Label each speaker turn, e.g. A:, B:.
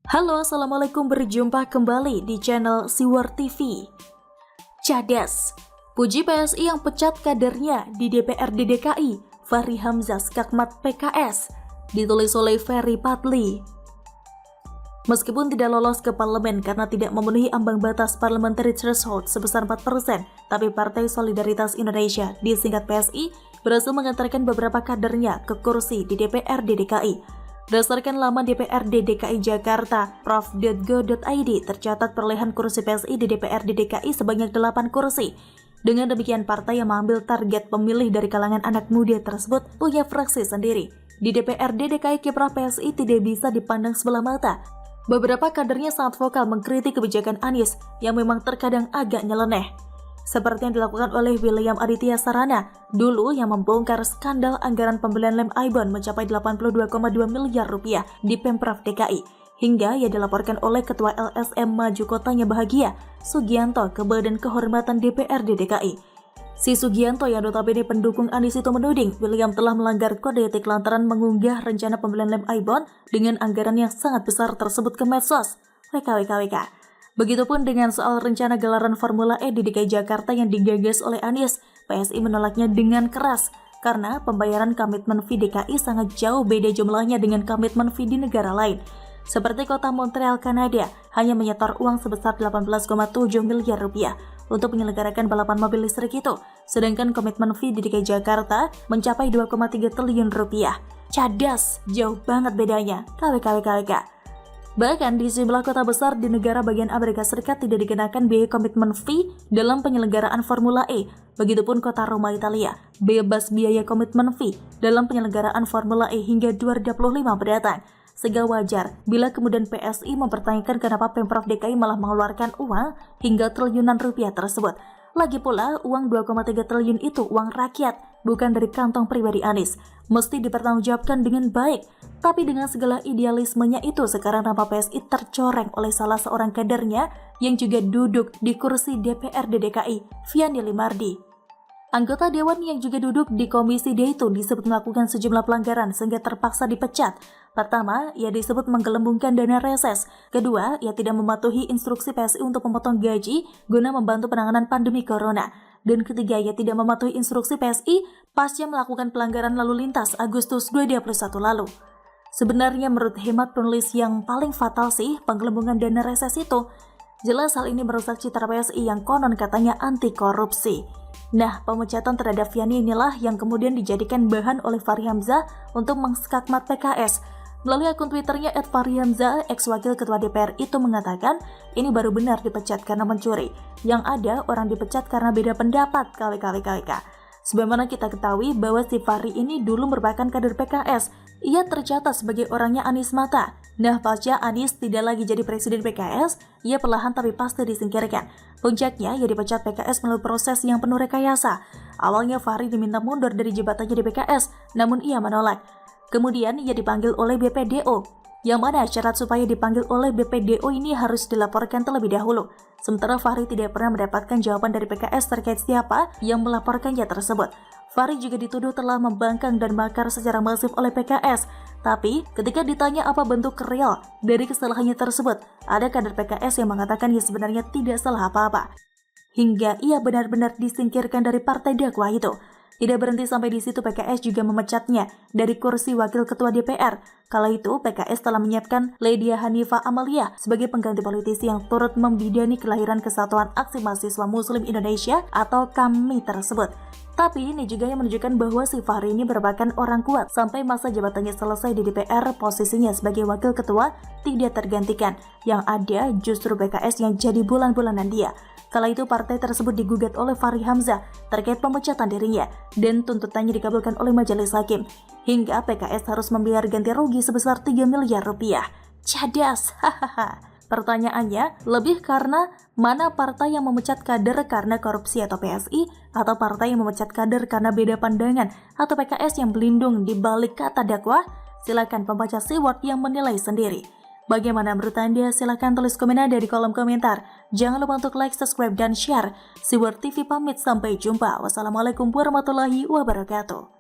A: Halo, Assalamualaikum, berjumpa kembali di channel Siwar TV. Cadas, puji PSI yang pecat kadernya di DPRD DKI, Fahri Hamzah skakmat PKS, ditulis oleh Ferry Patli. Meskipun tidak lolos ke parlemen karena tidak memenuhi ambang batas parliamentary threshold sebesar 4%, tapi Partai Solidaritas Indonesia, disingkat PSI, berhasil mengantarkan beberapa kadernya ke kursi di DPRD DKI. Berdasarkan laman DPRD DKI Jakarta, prof.go.id, tercatat perolehan kursi PSI di DPRD DKI sebanyak 8 kursi. Dengan demikian, partai yang mengambil target pemilih dari kalangan anak muda tersebut punya fraksi sendiri. Di DPRD DKI, kiprah PSI tidak bisa dipandang sebelah mata. Beberapa kadernya sangat vokal mengkritik kebijakan Anies yang memang terkadang agak nyeleneh. Seperti yang dilakukan oleh William Aditya Sarana, dulu yang membongkar skandal anggaran pembelian lem Aibon mencapai 82,2 miliar rupiah di Pemprov DKI, hingga ia dilaporkan oleh Ketua LSM Maju Kotanya Bahagia, Sugianto, ke Badan Kehormatan DPRD DKI. Si Sugianto yang notabene pendukung Anies itu menuding William telah melanggar kode etik lantaran mengunggah rencana pembelian lem Aibon dengan anggaran yang sangat besar tersebut ke medsos. WKWKWK. Begitupun dengan soal rencana gelaran Formula E di DKI Jakarta yang digagas oleh Anies, PSI menolaknya dengan keras karena pembayaran komitmen fee DKI sangat jauh beda jumlahnya dengan komitmen fee di negara lain. Seperti kota Montreal, Kanada, hanya menyetor uang sebesar 18,7 miliar rupiah untuk menyelenggarakan balapan mobil listrik itu, sedangkan komitmen fee di DKI Jakarta mencapai 2,3 triliun rupiah. Cadas, jauh banget bedanya. KWKWKWK. Bahkan di sejumlah kota besar di negara bagian Amerika Serikat tidak dikenakan biaya komitmen fee dalam penyelenggaraan Formula E. Begitupun kota Roma, Italia, bebas biaya komitmen fee dalam penyelenggaraan Formula E hingga 2025 mendatang. Sehingga wajar bila kemudian PSI mempertanyakan kenapa Pemprov DKI malah mengeluarkan uang hingga triliunan rupiah tersebut. Lagi pula, uang 2,3 triliun itu uang rakyat, bukan dari kantong pribadi Anies. Mesti dipertanggungjawabkan dengan baik. Tapi dengan segala idealismenya itu, sekarang nama PSI tercoreng oleh salah seorang kadernya yang juga duduk di kursi DPRD DKI, Viani Limardi. Anggota dewan yang juga duduk di komisi D itu disebut melakukan sejumlah pelanggaran sehingga terpaksa dipecat. Pertama, ia disebut menggelembungkan dana reses. Kedua, ia tidak mematuhi instruksi PSI untuk memotong gaji guna membantu penanganan pandemi corona. Dan ketiga, ia tidak mematuhi instruksi PSI pasca melakukan pelanggaran lalu lintas Agustus 2021 lalu. Sebenarnya menurut hemat penulis yang paling fatal sih penggelembungan dana reses itu. Jelas hal ini merusak citra PSI yang konon katanya anti korupsi. Nah, pemecatan terhadap Viani inilah yang kemudian dijadikan bahan oleh Fahri Hamzah untuk mengskakmat PKS. Melalui akun Twitternya @fahrihamzah, ex-wakil ketua DPR itu mengatakan, ini baru benar dipecat karena mencuri. Yang ada orang dipecat karena beda pendapat, KWKWKWK. Sebagaimana kita ketahui bahwa si Fahri ini dulu merupakan kader PKS. Ia tercatat sebagai orangnya Anies mata. Nah, pasca Anies tidak lagi jadi presiden PKS, ia perlahan tapi pasti disingkirkan. Puncaknya, ia dipecat PKS melalui proses yang penuh rekayasa. Awalnya Fahri diminta mundur dari jabatannya di PKS, namun ia menolak. Kemudian ia dipanggil oleh BPDO, yang mana syarat supaya dipanggil oleh BPDO ini harus dilaporkan terlebih dahulu. Sementara Fahri tidak pernah mendapatkan jawaban dari PKS terkait siapa yang melaporkannya tersebut. Fahri juga dituduh telah membangkang dan makar secara masif oleh PKS. Tapi, ketika ditanya apa bentuk real dari kesalahannya tersebut, ada kader PKS yang mengatakan ia sebenarnya tidak salah apa-apa. Hingga ia benar-benar disingkirkan dari partai dakwah itu. Tidak berhenti sampai di situ, PKS juga memecatnya dari kursi wakil ketua DPR. Kala itu, PKS telah menyiapkan Ledia Hanifah Amalia sebagai pengganti politisi yang turut membidani kelahiran Kesatuan Aksi Mahasiswa Muslim Indonesia atau KAMI tersebut. Tapi ini juga yang menunjukkan bahwa si Fahri ini merupakan orang kuat sampai masa jabatannya selesai di DPR, posisinya sebagai wakil ketua tidak tergantikan. Yang ada justru PKS yang jadi bulan-bulanan dia. Kala itu partai tersebut digugat oleh Fahri Hamzah terkait pemecatan dirinya dan tuntutannya dikabulkan oleh majelis hakim. Hingga PKS harus membayar ganti rugi sebesar 3 miliar rupiah. Cadas, hahaha. Pertanyaannya, lebih karena mana partai yang memecat kader karena korupsi atau PSI, atau partai yang memecat kader karena beda pandangan atau PKS yang berlindung di balik kata dakwah? Silakan pembaca Siwar yang menilai sendiri. Bagaimana menurut Anda? Silahkan tulis komentar di kolom komentar. Jangan lupa untuk like, subscribe, dan share. Siwar TV pamit, sampai jumpa. Wassalamualaikum warahmatullahi wabarakatuh.